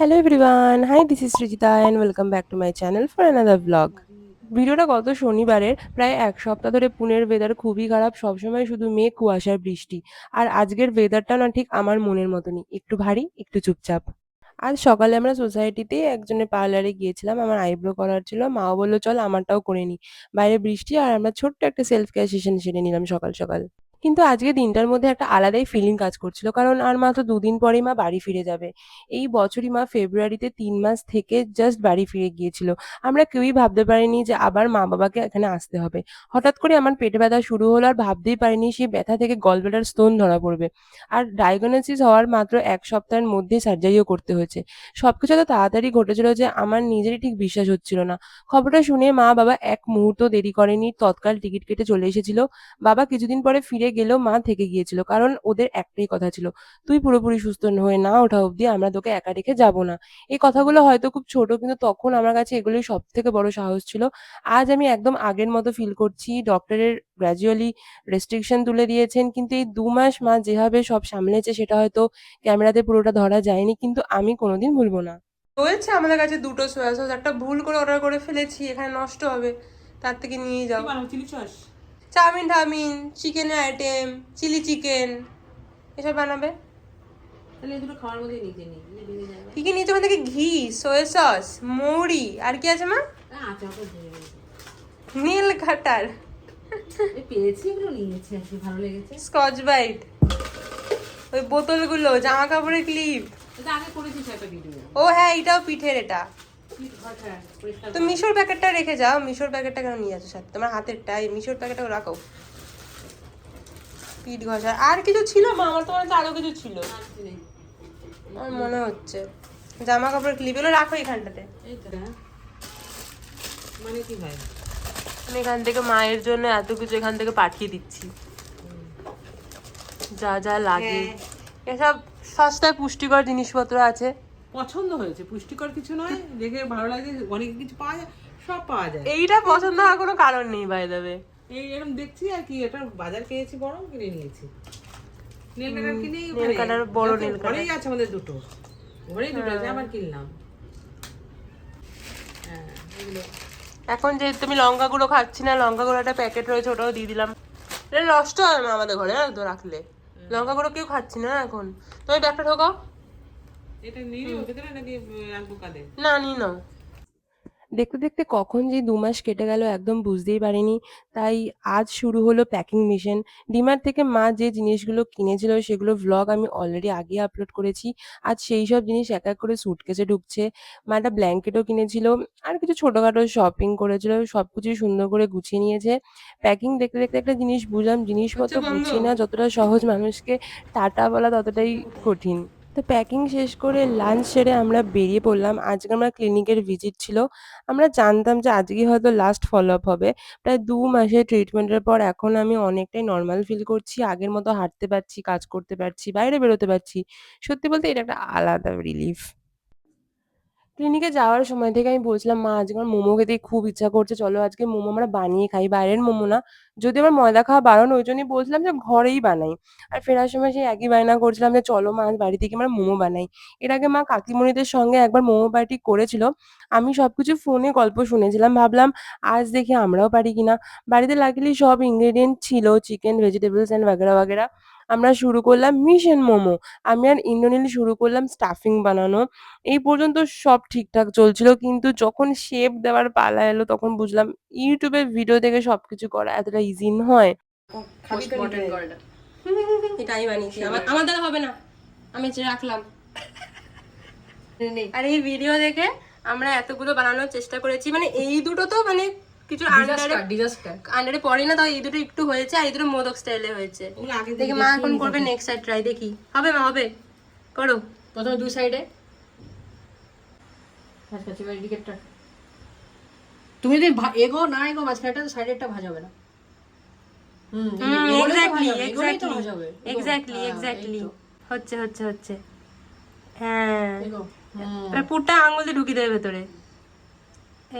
Hello everyone, hi, this is Srijita and welcome back to my channel for another vlog. ভিডিওটা গত শনিবারের প্রায় এক সপ্তাহ ধরে পুনের ওয়েদার খুবই খারাপ, সবসময় শুধু মেঘ কুয়াশার বৃষ্টি। আর আজকের ওয়েদারটা না ঠিক আমার মনের মতনই, একটু ভারী একটু চুপচাপ। আজ সকালে আমরা সোসাইটিতে একজনের পার্লারে গিয়েছিলাম, আমার আইব্রো করার ছিল। মাও বললো চল আমারটাও করে নি। বাইরে বৃষ্টি আর আমরা ছোট্ট একটা সেলফ কেয়ার সেশন সেরে নিলাম সকাল সকাল। কিন্তু আজকে দিনটার মধ্যে একটা আলাদাই ফিলিং কাজ করছিল, কারণ আর মাত্র দুদিন পরেই মা বাড়ি ফিরে যাবে। এই বছরই মা ফেব্রুয়ারিতে ৩ মাস থেকে জাস্ট বাড়ি ফিরে গিয়েছিল। আমরা কেউই ভাবতে পারিনি যে আবার মা বাবাকে এখানে আসতে হবে। হঠাৎ করে আমার পেটে ব্যথা শুরু হলো, আর ভাবতেই পারিনি সেই ব্যথা থেকে গলব্লাডার স্টোন ধরা পড়বে। আর ডায়াগনোসিস হওয়ার মাত্র এক সপ্তাহের মধ্যে সার্জারিও করতে হয়েছে। সবকিছু এত তাড়াতাড়ি ঘটেছিল যে আমার নিজেরই ঠিক বিশ্বাস হচ্ছিল না। খবরটা শুনে মা বাবা এক মুহূর্ত দেরি করেনি, তৎকাল টিকিট কেটে চলে এসেছিল। বাবা কিছুদিন পরে ফিরে গেলেও মা থেকে গিয়েছিল, কারণ ওদের একটাই কথা ছিল, তুই পুরোপুরি সুস্থ হয়ে না ওঠা অব্দি আমরা তোকে একা রেখে যাব না। এই কথাগুলো হয়তো খুব ছোট, কিন্তু তখন আমার কাছে এগুলোই সব থেকে বড় সাহস ছিল। আজ আমি একদম আগের মতো ফিল করছি। ডক্টরের গ্র্যাজুয়ালি রেস্ট্রিকশন তুলে দিয়েছেন, কিন্তু এই ২ মাস মা যেভাবে সব সামলেছে সেটা হয়তো ক্যামেরাতে পুরোটা ধরা যায়নি, কিন্তু আমি কোনোদিন ভুলবো না। রয়েছে আমাদের কাছে দুটো সয়া সস, একটা ভুল করে অর্ডার করে ফেলেছি, এখানে নষ্ট হবে, তার থেকে নিয়ে যাও। চিলি সস, চাউমিন টাউমিন, চিকেনের আইটেম, চিলি চিকেন, এসব বানাবে। তাহলে এই দুটো খাওয়ার মধ্যে নিতে নিই, কি কি নিয়েছে ওখান থেকে? ঘি, সয়া সস, মৌরি, আর কি আছে মা? নীল কাটার পেয়েছি, এগুলো নিয়েছি, আর কি ভালো লেগেছে। স্কচ ব্রাইট, ওই বোতলগুলো, জামা কাপড়ের ক্লিপ। এটা আগে করেছিস একটা ভিডিও। ও হ্যাঁ, এটাও পিঠের। এটা তো মিশোর প্যাকেটটা রেখে যাও। মিশোর প্যাকেটটা কেন নিয়ে আসো সাথে? তোমার হাতেরটা, এই মিশোর প্যাকেটটা রাখো। পিঠ ঘষা আর কিছু ছিল মা? আমার তোমার কাছে আরো কিছু ছিল আমার মনে হচ্ছে। জামা কাপড়ের ক্লিপ এগুলো রাখো এখানটাতে। মানে কি ভাই, আমি এখান থেকে মায়ের জন্য এত কিছু এখান থেকে পাঠিয়ে দিচ্ছি, যা যা লাগে। এসব সস্তায় পুষ্টিকর জিনিসপত্র আছে। পছন্দ হয়েছে, পুষ্টিকর কিছু নয়, দেখে ভালো লাগে, অনেক কিছু পাওয়া যায়, সব পাওয়া যায়। এইটা পছন্দ হওয়ার কোনো কারণ নেই বাই দ্য ওয়ে। এই এরকম দেখছি আর কি, এটা বাজার পেয়েছি, বড় কিনে নিয়েছি। নেল কাটার কিনে, নেল কাটার, বড় নেল কাটার ঘরেই আছে আমাদের দুটো, ঘরেই দুটো আছে, আবার কিনলাম। হ্যাঁ, এগুলো এখন যে তুমি লঙ্কা গুঁড়ো খাচ্ছি না, লঙ্কা গুঁড়ো একটা প্যাকেট রয়েছে, ওটাও দিয়ে দিলাম। এটা নষ্ট হয় না আমাদের ঘরে, তো রাখলে লঙ্কা গুঁড়ো কেউ খাচ্ছি না এখন। তুমি ব্যাগটা ঢোকাও। এটা নিয়ে ভেতরে নাকি রাখবো কাঁধে? না, নি না। দেখতে দেখতে কখন যে ২ মাস কেটে গেল একদম বুঝতেই পারিনি। তাই আজ শুরু হলো প্যাকিং মিশন। ডিমার্ট থেকে মা যে জিনিসগুলো কিনেছিল সেগুলো ভ্লগ আমি অলরেডি আগেই আপলোড করেছি। আজ সেই সব জিনিস এক এক করে সুটকেসে ঢুকছে। মা একটা ব্ল্যাঙ্কেটও কিনেছিল, আর কিছু ছোটখাটো শপিং করেছিল, সবকিছুই সুন্দর করে গুছিয়ে নিয়েছে। প্যাকিং দেখতে দেখতে একটা জিনিস বুঝলাম, জিনিসপত্র গুছিয়ে নেওয়া যতটা সহজ, মানুষকে টাটা বলা ততটাই কঠিন। তো প্যাকিং শেষ করে লাঞ্চ সেরে আমরা বেরিয়ে পড়লাম। আজকে আমার ক্লিনিকের ভিজিট ছিল। আমরা জানতাম যে আজকেই হয়তো লাস্ট ফলো আপ হবে। প্রায় ২ মাসের ট্রিটমেন্টের পর এখন আমি অনেকটাই নরমাল ফিল করছি। আগের মতো হাঁটতে পারছি, কাজ করতে পারছি, বাইরে বেরোতে পারছি। সত্যি বলতে এটা একটা আলাদা রিলিফ। ক্লিনিকে যাওয়ার সময় থেকে আমি বলছিলাম, মা আজকে আমার মোমো খেতে খুব ইচ্ছা করছে, চলো আজকে মোমো আমরা বানিয়ে খাই, বাইরের মোমো না। যদিও আমার ময়দা খাওয়া বারণ, ওই জন্যই বলছিলাম যে ঘরেই বানাই। আর ফেরার সময় সেই একই বায়না করছিলাম যে চলো মা আজ বাড়ি থেকে আমরা মোমো বানাই। এর আগে মা কাকিমণিদের সঙ্গে একবার মোমো পার্টি করেছিল। আমি সবকিছু ফোনে গল্প শুনেছিলাম, ভাবলাম আজ দেখি আমরাও পারি কিনা। বাড়িতে লাকিলি সব ইনগ্রেডিয়েন্ট ছিল, চিকেন, ভেজিটেবলস অ্যান্ড বাগেরা বাগেরা। আমরা শুরু করলাম মিশন মোমো। আমি আর ইন্দ্রনীল শুরু করলাম স্টাফিং বানানো। এই পর্যন্ত সব ঠিকঠাক চলছিল, কিন্তু যখন শেপ দেওয়ার পালা এলো তখন বুঝলাম ইউটিউবে ভিডিও দেখে সবকিছু করা এতটা ইজি নয়। পোস্টমর্টেম করাটা এটা আমি বানিয়েছি, আমার দ্বারা হবে না, আমি রাখলাম। আর এই ভিডিও দেখে আমরা এতগুলো বানানোর চেষ্টা করেছি, মানে এই দুটো তো মানে কিছু আন্ডারে পড়ে না, তাও এই দুটো একটু হয়েছে, আর এই দুটো মোদক স্টাইলে হয়েছে। দেখি মা এখন করবে নেক্সট সাইড ট্রাই, দেখি হবে মা, হবে, করো। প্রথমে দুই সাইডে তুমি যদি এগো না এগো মাঝখানটা, সাইডেরটা ভাজাবে না। এক্স্যাক্টলি হচ্ছে হচ্ছে হচ্ছে। হ্যাঁ, এবার পুরটা আঙুল দিয়ে ঢুকিয়ে দেবে ভেতরে।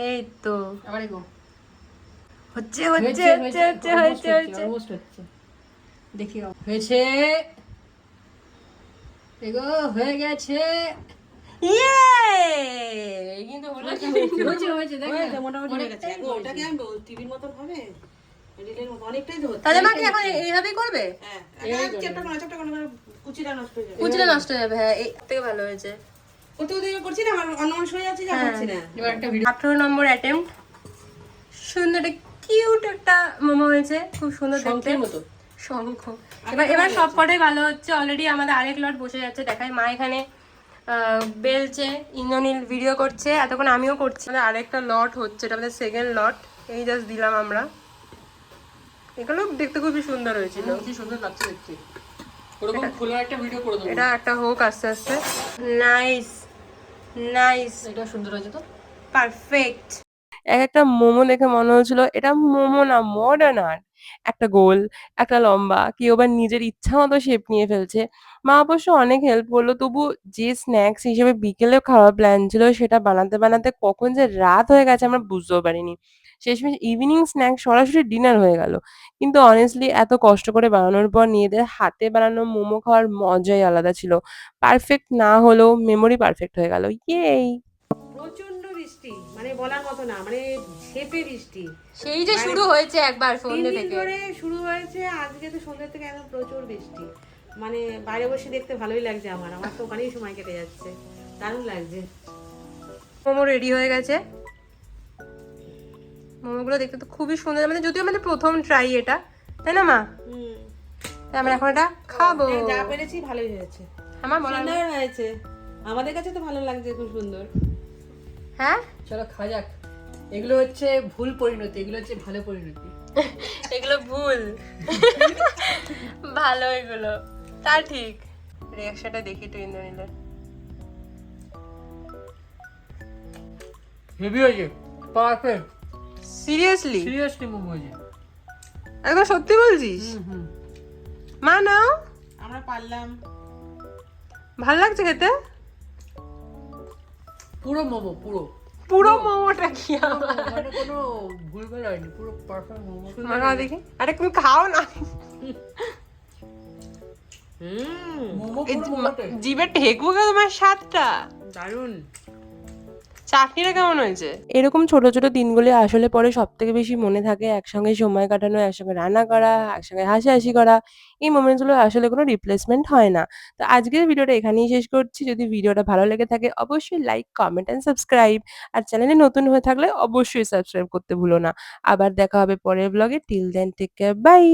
এই তো আবার এগো, হচ্ছে হচ্ছে হচ্ছে হচ্ছে হচ্ছে হচ্ছে। হচ্ছে, দেখি হয়েছে, এগো হয়ে গেছে। ইয়ে কিন্তু হলো কি হয়েছে দেখ হয়েছে, মোটামুটি হয়ে গেছে। এখন ওটাকে আমি টিভির মতন হবে, রিলের মতো অনেকটাই তো হচ্ছে। তাহলে মা কি এখন এইভাবেই করবে? হ্যাঁ, চ্যাপ্টা করে কুচিটা নষ্ট হয়ে যাবে। কুচিটা নষ্ট হয়ে যাবে। হ্যাঁ, এই থেকে ভালো হয়েছে। করতে করতে করছি না, আমার অন্য মানুষ হয়ে যাচ্ছে, যা করছি না। এবার একটা 18 নম্বর অ্যাটেম্প্ট। সুন্দর একটা কিউট একটা মোমো হয়েছে, খুব সুন্দর দেখতে। শঙ্খের মতো। শঙ্খ। এবার সব কটাই ভালো হচ্ছে। অলরেডি আমাদের আরেক লট বসে যাচ্ছে, দেখাই মা এখানে বেলছে, ইন্দ্রনীল ভিডিও করছে, এতক্ষণ আমিও করছি। আমাদের আরেকটা লট হচ্ছে, এটা আমাদের সেকেন্ড লট, এই জাস্ট দিলাম আমরা। এগুলো দেখতে খুবই সুন্দর হয়েছিল। কি সুন্দর লাগছে দেখতে। ওরকম খোলার একটা ভিডিও করে দেবো। এটা একটা হোক আস্তে আস্তে। নাইস নাইস, এটা সুন্দর হয়েছে তো। পারফেক্ট। এক একটা মোমো দেখে মনে হচ্ছিল এটা মোমো না, মডার্ন আর্ট। একটা গোল, একটা লম্বা, কেউ আবার নিজের ইচ্ছা মতো শেপ নিয়ে ফেলছে। মা অবশ্য অনেক হেল্প করলো, তবু যে স্ন্যাক্স হিসেবে বিকেলে খাওয়ার প্ল্যান ছিল সেটা বানাতে বানাতে কখন যে রাত হয়ে গেছে আমরা বুঝতেও পারিনি। শেষমেশ ইভিনিং স্ন্যাক সরাসরি ডিনার হয়ে গেল। কিন্তু অনেস্টলি এত কষ্ট করে বানানোর পর নিজেদের হাতে বানানো মোমো খাওয়ার মজাই আলাদা ছিল। পারফেক্ট না হলেও মেমোরি পারফেক্ট হয়ে গেল। ইয়েই! প্রচন্ড বৃষ্টি, মানে বলার মতো না, মানে ঝেপে বৃষ্টি। সেই যে শুরু হয়েছে একবার 3 সন্ধ্যে দিন থেকে। ধরে শুরু হয়েছে, আজকে তো সন্ধ্যা থেকে একদম প্রচুর বৃষ্টি। মানে বাইরে বসে দেখতে ভালোই লাগছে, আমার তো ওখানেই সময় কেটে যাচ্ছে, দারুণ লাগছে। মোমো রেডি হয়ে গেছে। মোমোগুলো দেখতে তো খুবই সুন্দর, মানে যদিও আমাদের প্রথম ট্রাই এটা, তাই না মা? হুম, তাই আমরা এখন এটা খাবো। যা পেরেছি ভালোই হয়েছে, আমার বলার সুন্দর হয়েছে। আমাদের কাছে তো ভালো লাগছে, খুব সুন্দর। হ্যাঁ, চলো খাওয়া যাক। এগুলো হচ্ছে ভুল পরিণতি, এগুলো হচ্ছে ভালো পরিণতি। এগুলো ভুল, ভালো এগুলো, তা ঠিক। রিয়াকশনটা দেখি তো ইন্দ্রনীলের। হেভি হয়েছে, পারফেক্ট। সিরিয়াসলি? সিরিয়াসলি মোমো হয়েছে। একদম সত্যি বলছিস? হুম। মা নাও, আমরা পারলাম। ভালো লাগছে খেতে? পুরো মোমো, পুরো পুরো মোমোটা কি আবার? মানে কোনো ভুলভাল হয়নি, পুরো পারফেক্ট মোমো। মা খাও দেখি। আরে তুমি খাও না, মোমো এই পুরো মোমোটাই। জিভে ঠেকবো কে তোমার স্বাদটা? দারুণ। চাটনিটা কেমন হয়েছে? এরকম ছোট ছোট দিনগুলি আসলে পরে সব থেকে বেশি মনে থাকে। একসঙ্গে সময় কাটানো, একসঙ্গে রান্না করা, একসঙ্গে হাসাহাসি করা, এই মোমেন্টসগুলো আসলে কোনো রিপ্লেসমেন্ট হয় না। তো আজকের ভিডিওটা এখানেই শেষ করছি। যদি ভিডিওটা ভালো লেগে থাকে অবশ্যই লাইক, কমেন্ট অ্যান্ড সাবস্ক্রাইব। আর চ্যানেলে নতুন হয়ে থাকলে অবশ্যই সাবস্ক্রাইব করতে ভুলো না। আবার দেখা হবে পরের ব্লগে। Till then take care, by.